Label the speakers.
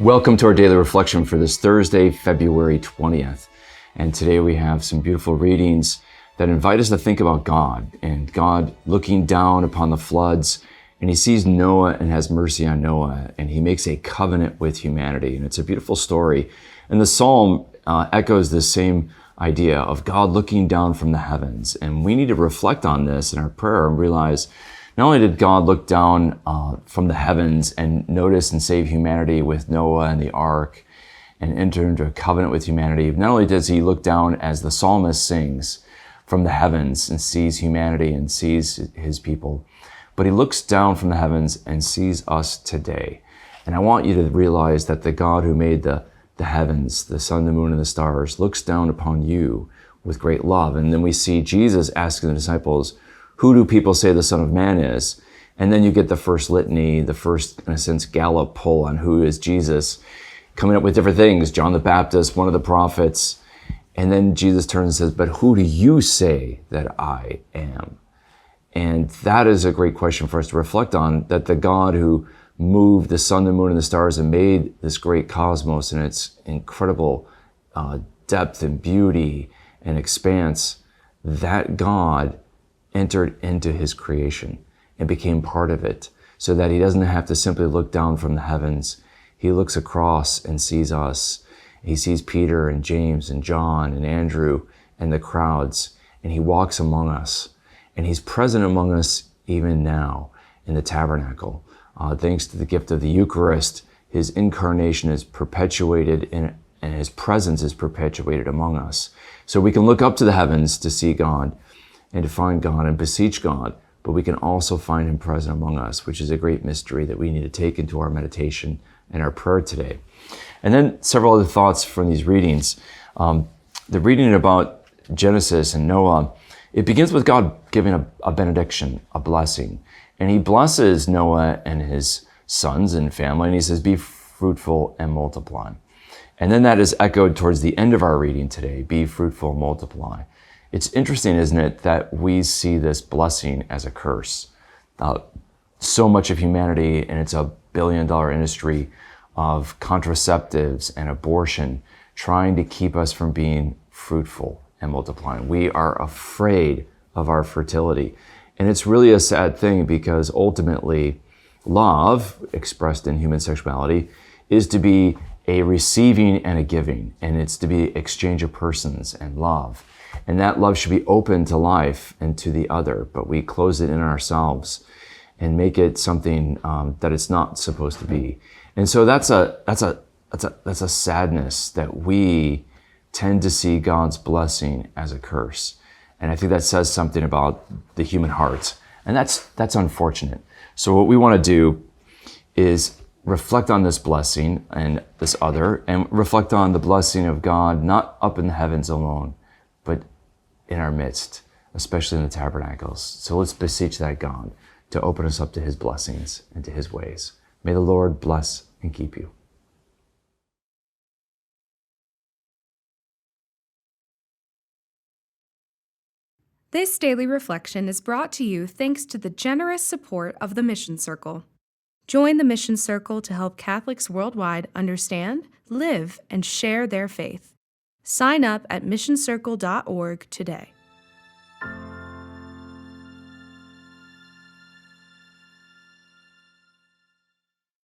Speaker 1: Welcome to our daily reflection for this Thursday, February 20th. And today we have some beautiful readings that invite us to think about God and God looking down upon the floods, and he sees Noah and has mercy on Noah, and he makes a covenant with humanity. And it's a beautiful story. And the Psalm echoes this same idea of God looking down from the heavens. And we need to reflect on this in our prayer and realize not only did God look down from the heavens and notice and save humanity with Noah and the ark and enter into a covenant with humanity, not only does he look down, as the psalmist sings, from the heavens and sees humanity and sees his people, but he looks down from the heavens and sees us today. And I want you to realize that the God who made the heavens, the sun, the moon, and the stars, looks down upon you with great love. And then we see Jesus asking the disciples, who do people say the Son of Man is? And then you get the first litany, the first, in a sense, Gallup poll on who is Jesus, coming up with different things. John the Baptist, one of the prophets. And then Jesus turns and says, but who do you say that I am? And that is a great question for us to reflect on, that the God who moved the sun, the moon, and the stars and made this great cosmos and its incredible depth and beauty and expanse, that God entered into his creation and became part of it, so that he doesn't have to simply look down from the heavens. He looks across and sees us. He sees Peter and James and John and Andrew and the crowds, and he walks among us. And he's present among us even now in the tabernacle. Thanks to the gift of the Eucharist, his incarnation is perpetuated and his presence is perpetuated among us. So we can look up to the heavens to see God and to find God and beseech God, but we can also find him present among us, which is a great mystery that we need to take into our meditation and our prayer today. And then several other thoughts from these readings. The reading about Genesis and Noah, it begins with God giving a benediction, a blessing. And he blesses Noah and his sons and family, and he says, be fruitful and multiply. And then that is echoed towards the end of our reading today, be fruitful and multiply. It's interesting, isn't it, that we see this blessing as a curse. So much of humanity, and it's a billion-dollar industry of contraceptives and abortion, trying to keep us from being fruitful and multiplying. We are afraid of our fertility. And it's really a sad thing, because ultimately, love, expressed in human sexuality, is to be a receiving and a giving. And it's to be exchange of persons and love. And that love should be open to life and to the other, but we close it in ourselves and make it something that it's not supposed to be. And so that's a sadness, that we tend to see God's blessing as a curse. And I think that says something about the human heart. And that's unfortunate. So what we want to do is reflect on this blessing and this other, and reflect on the blessing of God, not up in the heavens alone, but in our midst, especially in the tabernacles. So let's beseech that God to open us up to his blessings and to his ways. May the Lord bless and keep you.
Speaker 2: This daily reflection is brought to you thanks to the generous support of the Mission Circle. Join the Mission Circle to help Catholics worldwide understand, live, and share their faith. Sign up at missioncircle.org today.